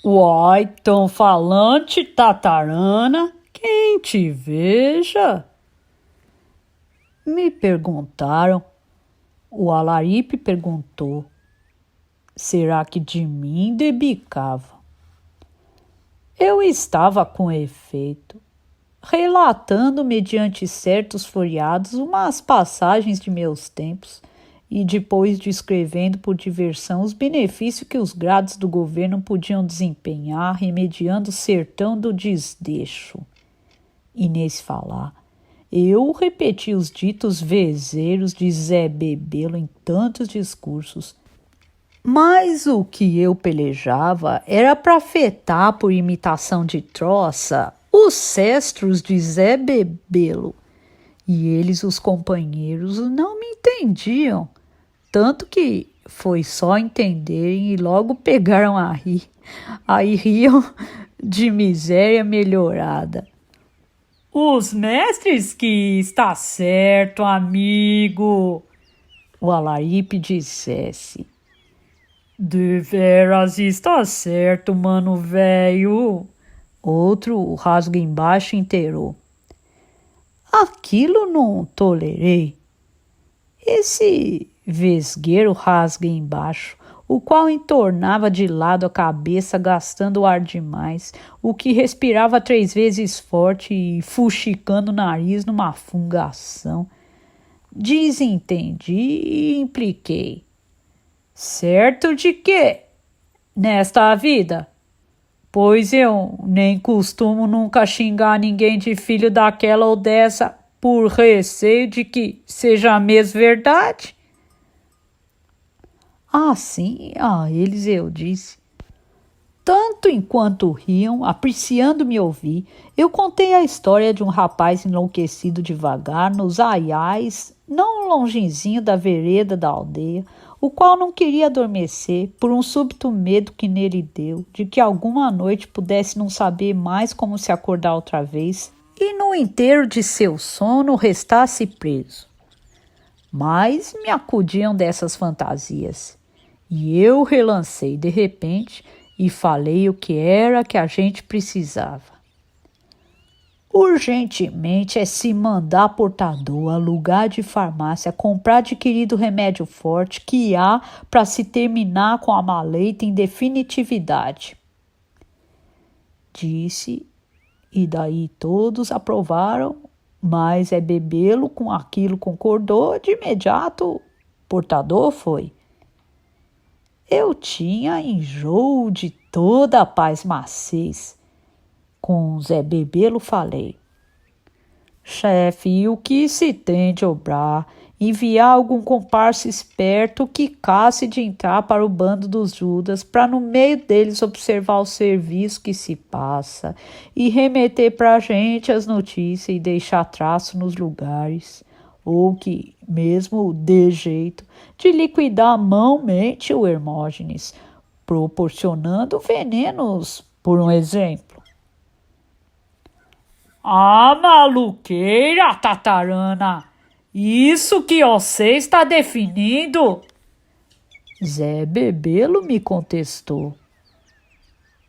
Uai, tão falante, tatarana, quem te veja? Me perguntaram. O Alaripe perguntou. Será que de mim debicava? Eu estava com efeito, relatando mediante certos folheados umas passagens de meus tempos e depois descrevendo por diversão os benefícios que os grados do governo podiam desempenhar remediando o sertão do desdeixo. E nesse falar, eu repeti os ditos vezeiros de Zé Bebelo em tantos discursos, mas o que eu pelejava era para afetar por imitação de troça os cestros de Zé Bebelo. E eles, os companheiros, não me entendiam. Tanto que foi só entenderem e logo pegaram a rir. Aí riam de miséria melhorada. Os mestres que está certo, amigo, o Alaripe dissesse. Deveras está certo, mano velho. Outro rasgo embaixo inteirou. Aquilo não tolerei. Esse vesgueiro rasga embaixo, o qual entornava de lado a cabeça gastando ar demais, o que respirava 3 vezes forte e fuxicando o nariz numa fungação. Desentendi e impliquei. Certo de quê? Nesta vida? Pois eu nem costumo nunca xingar ninguém de filho daquela ou dessa por receio de que seja a mesma verdade. Sim, a eles eu disse. Tanto enquanto riam, apreciando me ouvir, eu contei a história de um rapaz enlouquecido devagar nos aiais, não longezinho da vereda da aldeia, o qual não queria adormecer por um súbito medo que nele deu, de que alguma noite pudesse não saber mais como se acordar outra vez, e no inteiro de seu sono restasse preso. Mas me acudiam dessas fantasias, e eu relancei de repente e falei o que era que a gente precisava. Urgentemente é se mandar portador a lugar de farmácia comprar adquirido remédio forte que há para se terminar com a maleita em definitividade. Disse, e daí todos aprovaram, mas é Bebelo com aquilo concordou, de imediato portador foi. Eu tinha enjoo de toda a paz maciez. Com Zé Bebelo falei. Chefe, o que se tem de obrar? Enviar algum comparsa esperto que casse de entrar para o bando dos Judas, para no meio deles observar o serviço que se passa e remeter para a gente as notícias e deixar traço nos lugares. Ou que, mesmo de jeito, de liquidar mão-mente o Hermógenes, proporcionando venenos, por um exemplo. Maluqueira, tatarana! Isso que você está definindo? Zé Bebelo me contestou.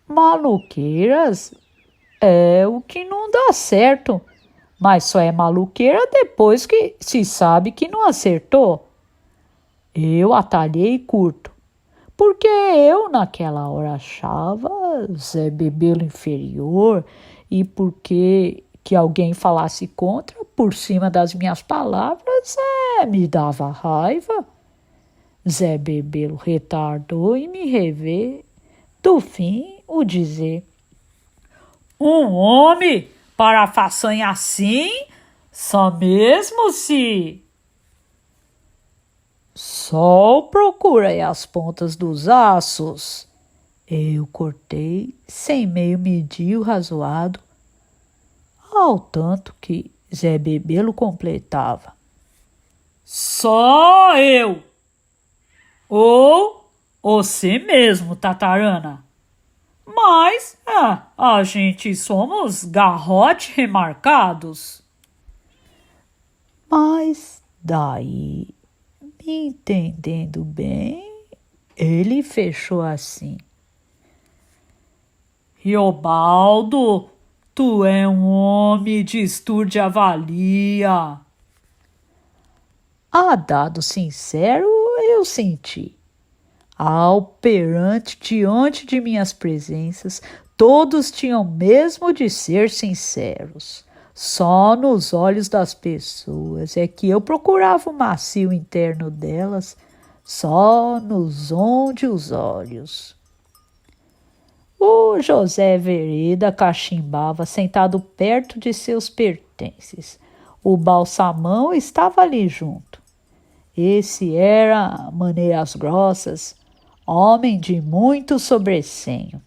Maluqueiras é o que não dá certo, mas só é maluqueira depois que se sabe que não acertou. Eu atalhei curto, porque eu naquela hora achava Zé Bebelo inferior e porque que alguém falasse contra por cima das minhas palavras me dava raiva. Zé Bebelo retardou e me rever, do fim o dizer. Um homem para façanha assim, só mesmo se... Sol procura as pontas dos aços. Eu cortei, sem meio medir o razoado, ao tanto que Zé Bebelo completava. Só eu! Ou você mesmo, tatarana. Mas, a gente somos garrote remarcados. Mas, daí, me entendendo bem, ele fechou assim. Riobaldo, tu é um homem de estudo de avalia. A dado sincero, eu senti. Ao perante diante de minhas presenças, todos tinham mesmo de ser sinceros. Só nos olhos das pessoas é que eu procurava o macio interno delas, só nos onde os olhos. O José Vereda cachimbava sentado perto de seus pertences. O balsamão estava ali junto. Esse era maneiras grossas, homem de muito sobressenho.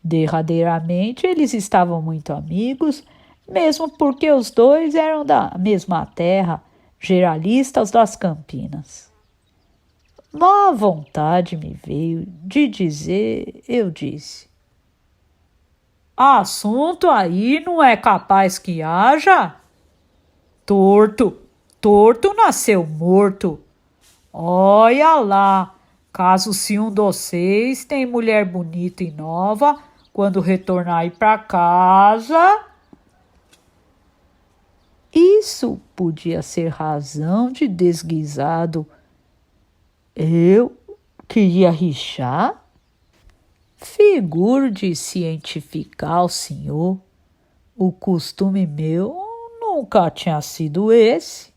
Derradeiramente eles estavam muito amigos, mesmo porque os dois eram da mesma terra, geralistas das Campinas. Má vontade me veio de dizer, eu disse: assunto aí não é capaz que haja? Torto, torto nasceu morto. Olha lá, caso se um de vocês tem mulher bonita e nova, quando retornar aí para casa. Isso podia ser razão de desguisado. Eu queria rixar? Figuro de cientificar o senhor. O costume meu nunca tinha sido esse.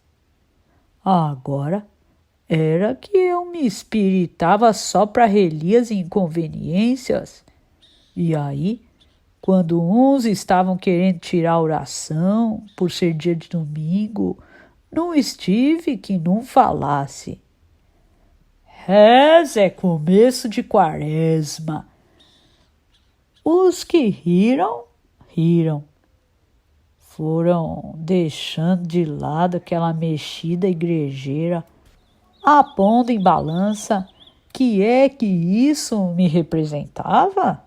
Agora era que eu me espiritava só para relias e inconveniências. E aí, quando uns estavam querendo tirar a oração por ser dia de domingo, não estive que não falasse. Reza é começo de quaresma. Os que riram, riram. Foram deixando de lado aquela mexida igrejeira, apondo em balança que é que isso me representava.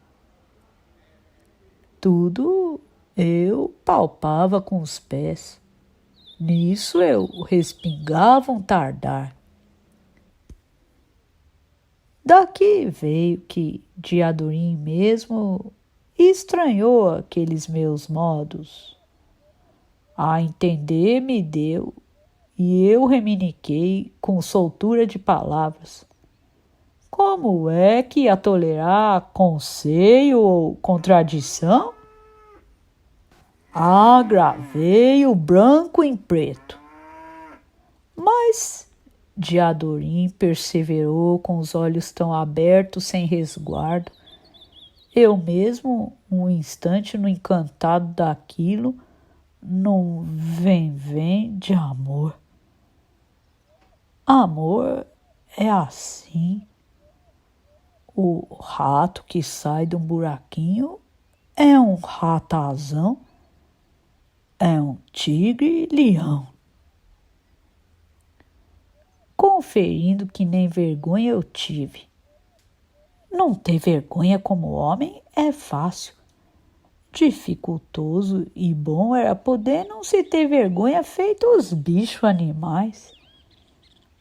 Tudo eu palpava com os pés. Nisso eu respingava um tardar. Daqui veio que Diadorim mesmo estranhou aqueles meus modos. A entender me deu, e eu reminiquei com soltura de palavras. Como é que ia tolerar conselho ou contradição? Agravei o branco em preto. Mas Diadorim perseverou com os olhos tão abertos, sem resguardo. Eu mesmo, um instante no encantado daquilo, num vem-vem de amor. Amor é assim. O rato que sai de um buraquinho é um ratazão, é um tigre-leão. Conferindo que nem vergonha eu tive. Não ter vergonha como homem é fácil. Dificultoso e bom era poder não se ter vergonha feito os bichos animais.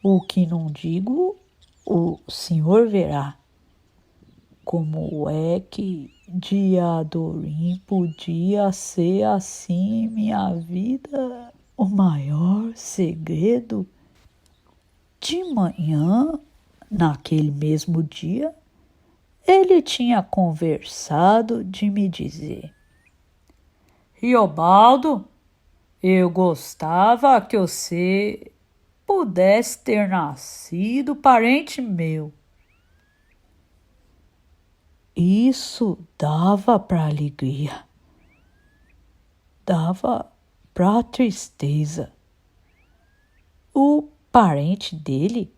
O que não digo, o senhor verá. Como é que Diadorim podia ser assim minha vida, o maior segredo? De manhã, naquele mesmo dia, ele tinha conversado de me dizer: Riobaldo, eu gostava que você pudesse ter nascido parente meu. Isso dava para alegria, dava para tristeza. O parente dele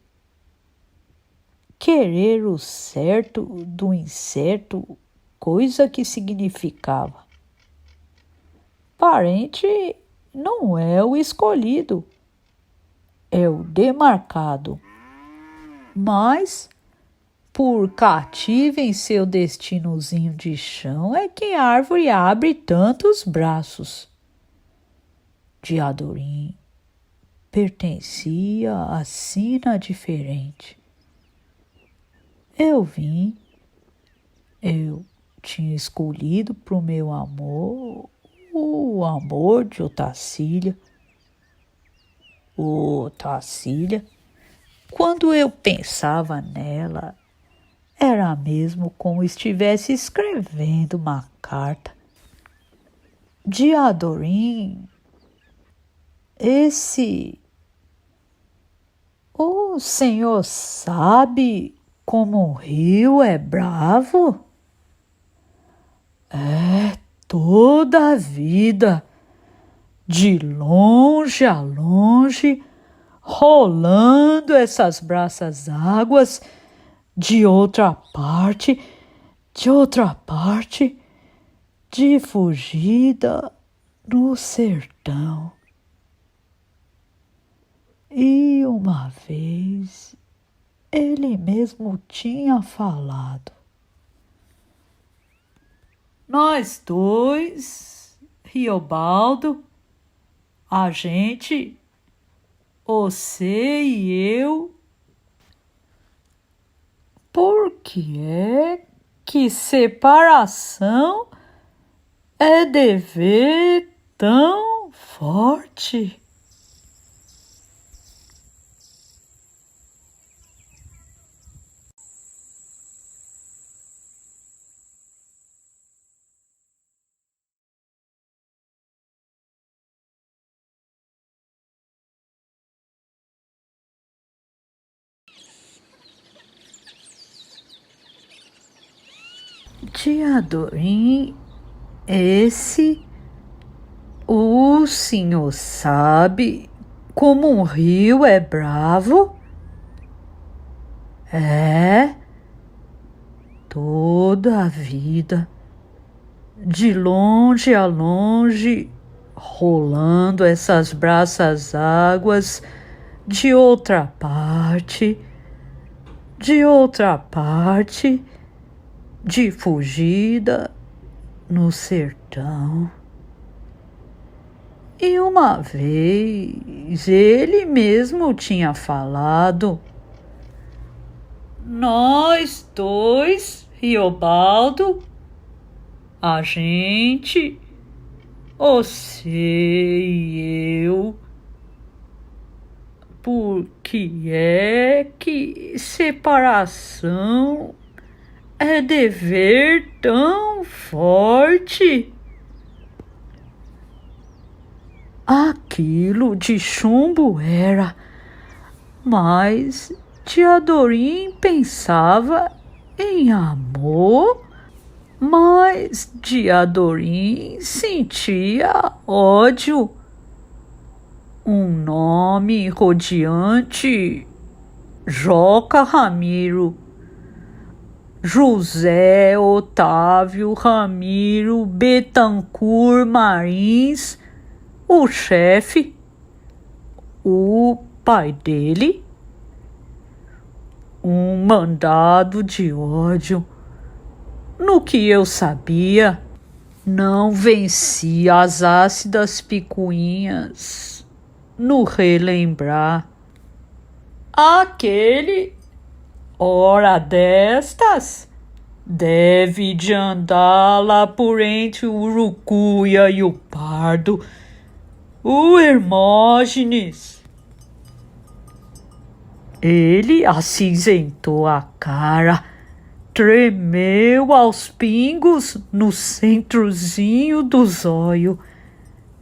querer o certo do incerto, coisa que significava: parente não é o escolhido, é o demarcado. Mas, por cativo em seu destinozinho de chão, é que a árvore abre tantos braços. Diadorim pertencia à sina diferente. Eu vim, eu tinha escolhido para o meu amor o amor de Otacília. Otacília, quando eu pensava nela, era mesmo como estivesse escrevendo uma carta. Diadorim, o senhor sabe como um rio é bravo? É toda a vida, de longe a longe, rolando essas braças águas, de outra parte, de fugida no sertão. E uma vez ele mesmo tinha falado: nós dois, Riobaldo, a gente, você e eu, por que é que separação é dever tão forte? Diadorim, o senhor sabe como um rio é bravo? É, toda a vida, de longe a longe, rolando essas braças águas, de outra parte, de fugida no sertão. E uma vez ele mesmo tinha falado: nós dois, Riobaldo, a gente, você e eu, por que é que separação é dever tão forte? Aquilo de chumbo era, mas Diadorim pensava em amor, mas Diadorim sentia ódio. Um nome rodeante, Joca Ramiro. José Otávio Ramiro Bettencourt Marins, o chefe, o pai dele, um mandado de ódio. No que eu sabia, não vencia as ácidas picuinhas no relembrar. Aquele, hora destas, deve de andar lá por entre o Urucuia e o Pardo, o Hermógenes. Ele acinzentou a cara, tremeu aos pingos no centrozinho do zóio.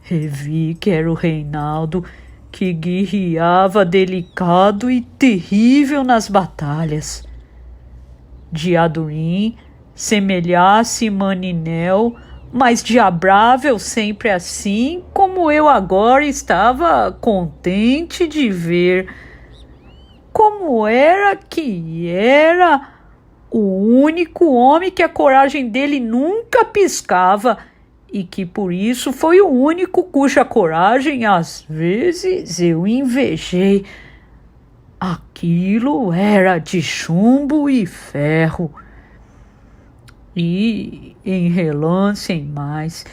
Revi que era o Reinaldo, que guerreava delicado e terrível nas batalhas. Diadorim semelhasse Maninel, mas diabrável sempre assim, como eu agora estava contente de ver. Como era que era o único homem que a coragem dele nunca piscava, e que por isso foi o único cuja coragem às vezes eu invejei. Aquilo era de chumbo e ferro. E, em relance em mais,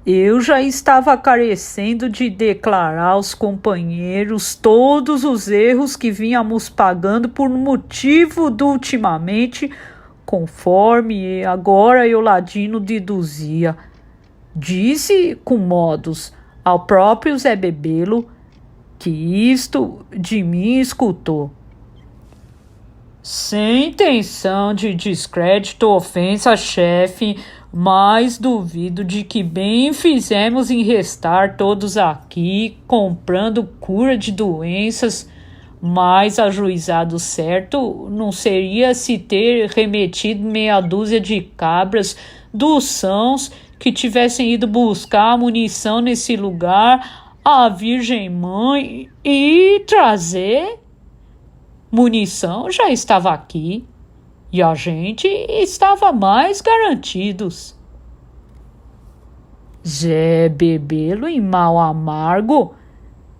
eu já estava carecendo de declarar aos companheiros todos os erros que vínhamos pagando por motivo do ultimamente conforme agora Euladino deduzia. Disse com modos ao próprio Zé Bebelo que isto de mim escutou. Sem intenção de descrédito ou ofensa, chefe, mas duvido de que bem fizemos em restar todos aqui comprando cura de doenças, mas ajuizado certo não seria se ter remetido meia dúzia de cabras dos sãos que tivessem ido buscar munição nesse lugar à Virgem Mãe e trazer. Munição já estava aqui e a gente estava mais garantidos. Zé Bebelo, em mal amargo,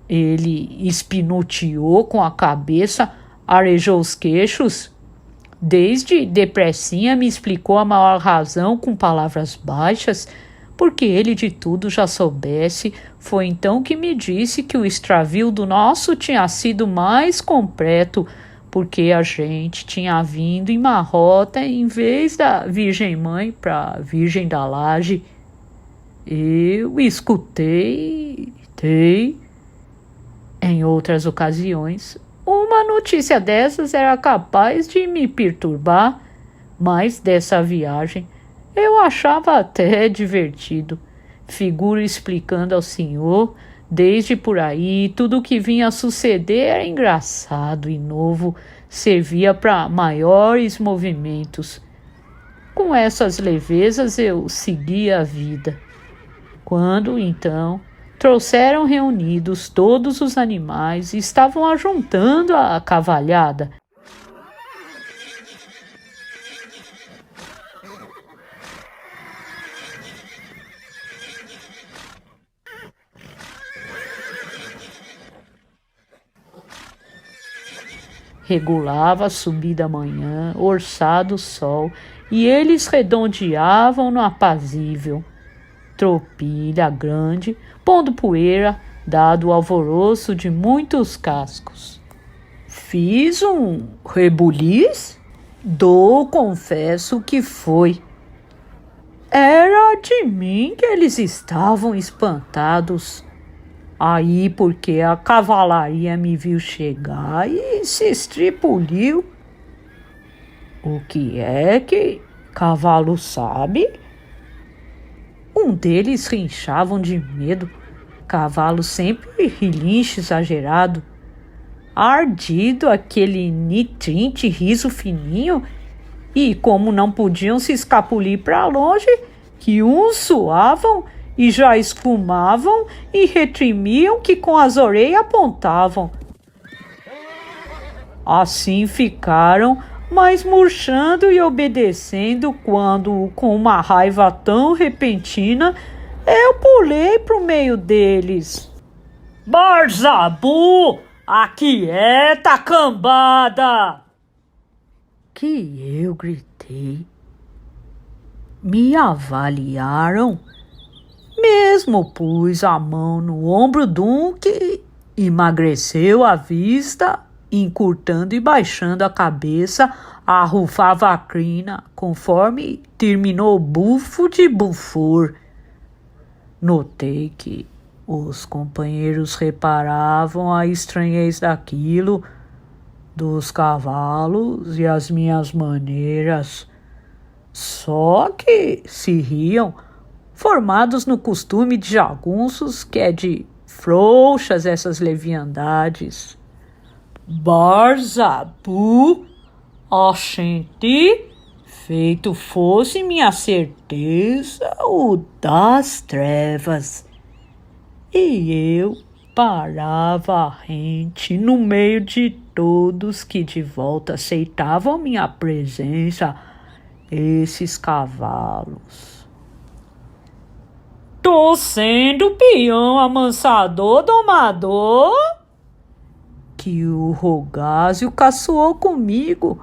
ele espinuteou com a cabeça, arejou os queixos. Desde depressinha me explicou a maior razão com palavras baixas, porque ele de tudo já soubesse. Foi então que me disse que o extravio do nosso tinha sido mais completo, porque a gente tinha vindo em Marrota em vez da Virgem Mãe para Virgem da Laje. Eu escutei, em outras ocasiões. Uma notícia dessas era capaz de me perturbar, mas dessa viagem eu achava até divertido. Figuro explicando ao senhor, desde por aí, tudo o que vinha a suceder era engraçado e novo, servia para maiores movimentos. Com essas levezas eu seguia a vida. Quando, então, trouxeram reunidos todos os animais e estavam ajuntando a cavalhada. Regulava a subida da manhã, orçado o sol, e eles redondeavam no apazível. Tropilha grande, pondo poeira, dado o alvoroço de muitos cascos. Fiz um rebuliço? Confesso que foi. Era de mim que eles estavam espantados. Aí porque a cavalaria me viu chegar e se estripuliu. O que é que cavalo sabe? Um deles rinchavam de medo, cavalo sempre relinche exagerado. Ardido aquele nitrinte riso fininho, e como não podiam se escapulir para longe, que uns suavam e já espumavam e retrimiam que com as orelhas apontavam. Assim ficaram, mas murchando e obedecendo, quando, com uma raiva tão repentina, eu pulei pro meio deles. Barzabu, aquieta, cambada! Que eu gritei. Me avaliaram. Mesmo pus a mão no ombro de um que emagreceu a vista, encurtando e baixando a cabeça, arrufava a crina, conforme terminou o bufo de bufor. Notei que os companheiros reparavam a estranheza daquilo, dos cavalos e as minhas maneiras, só que se riam, formados no costume de jagunços, que é de frouxas essas leviandades. Barzabu, oxente, feito fosse minha certeza o das trevas. E eu parava rente no meio de todos que de volta aceitavam minha presença, esses cavalos. Tô sendo peão, amansador, domador? Que o Rogásio caçoou comigo.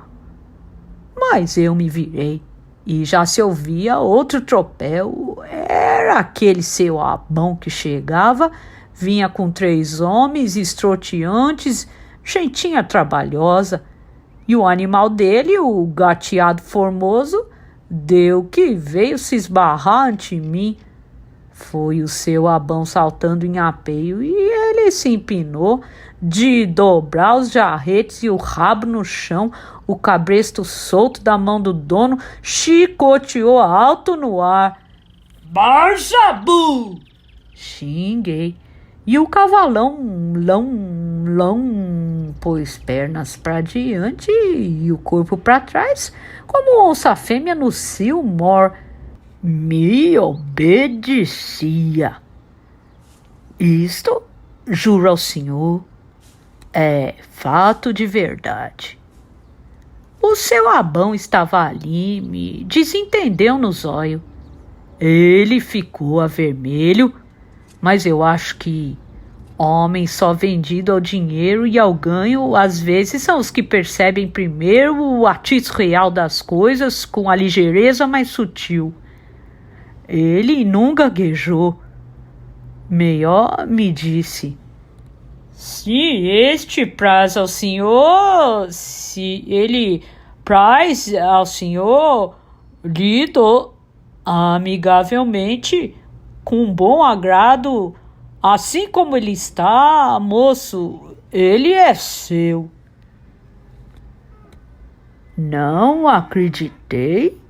Mas eu me virei e já se ouvia outro tropel. Era aquele seu Abão que chegava, vinha com 3 homens estroteantes, gentinha trabalhosa. E o animal dele, o gateado formoso, deu que veio se esbarrar ante mim. Foi o seu Abão saltando em apeio e ele se empinou de dobrar os jarretes e o rabo no chão. O cabresto solto da mão do dono chicoteou alto no ar. Barjabu! Xinguei. E o cavalão pôs pernas para diante e o corpo para trás, como onça fêmea no cio mor. Me obedecia. Isto, juro ao senhor, é fato de verdade. O seu Abão estava ali, me desentendeu no zóio. Ele ficou avermelho, mas eu acho que homem só vendido ao dinheiro e ao ganho, às vezes são os que percebem primeiro o atiço real das coisas com a ligeireza mais sutil. Ele não gaguejou. Melhor me disse: se este praz ao senhor, se ele praz ao senhor, lhe dou amigavelmente, com bom agrado, assim como ele está, moço, ele é seu. Não acreditei.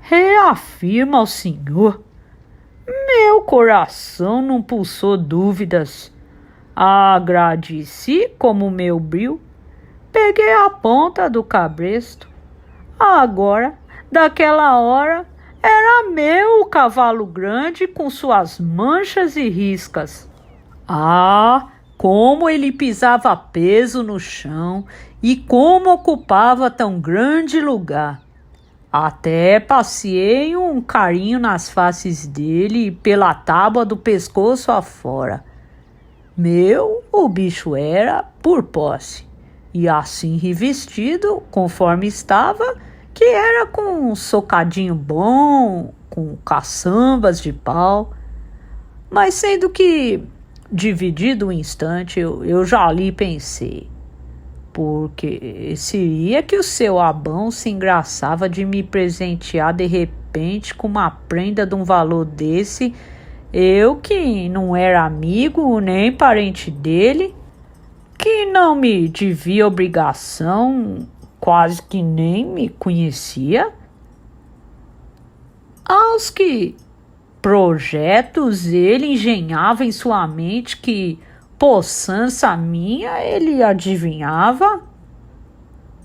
Reafirma ao senhor. Meu coração não pulsou dúvidas. Agradeci como meu brio. Peguei a ponta do cabresto. Agora, daquela hora, era meu o cavalo grande com suas manchas e riscas. Ah, como ele pisava peso no chão e como ocupava tão grande lugar. Até passei um carinho nas faces dele pela tábua do pescoço afora. Meu, o bicho era por posse, e assim revestido, conforme estava, que era com um socadinho bom, com caçambas de pau. Mas sendo que, dividido um instante, eu já ali pensei, porque seria que o seu Abão se engraçava de me presentear de repente com uma prenda de um valor desse, eu que não era amigo nem parente dele, que não me devia obrigação, quase que nem me conhecia? Aos que projetos ele engenhava em sua mente que, possança minha, ele adivinhava?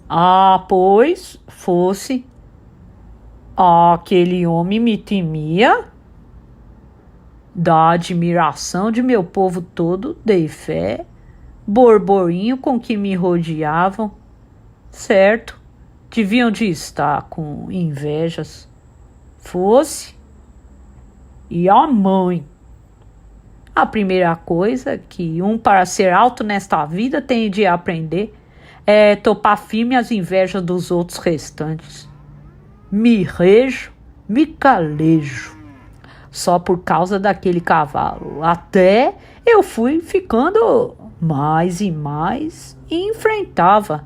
Ah, pois fosse. Aquele homem me temia. Da admiração de meu povo todo, dei fé, borborinho com que me rodeavam. Certo, deviam de estar com invejas. Fosse. E a mãe. A primeira coisa que para ser alto nesta vida tem de aprender é topar firme as invejas dos outros restantes. Me rejo, me calejo. Só por causa daquele cavalo. Até eu fui ficando mais e mais e enfrentava.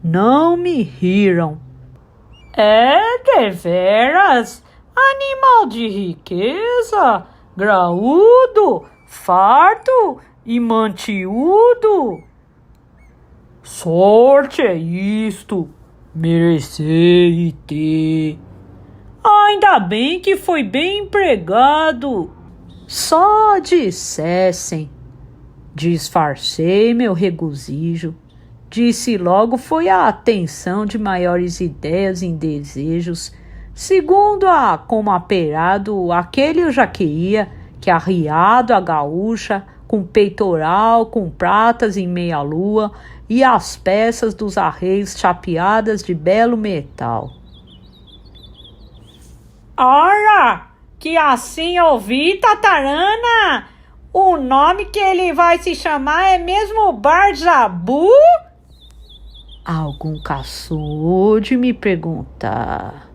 Não me riram. É deveras, animal de riqueza, graúdo, farto e mantiúdo. Sorte é isto, merecer e ter. Ainda bem que foi bem empregado. Só dissessem. Disfarcei meu regozijo. Disse logo foi a atenção de maiores ideias e desejos. Segundo como aperado, aquele eu já queria, que arriado a gaúcha, com peitoral, com pratas em meia-lua e as peças dos arreios chapeadas de belo metal. Ora, que assim ouvi, tatarana, o nome que ele vai se chamar é mesmo Barjabu? Algum caçou de me perguntar.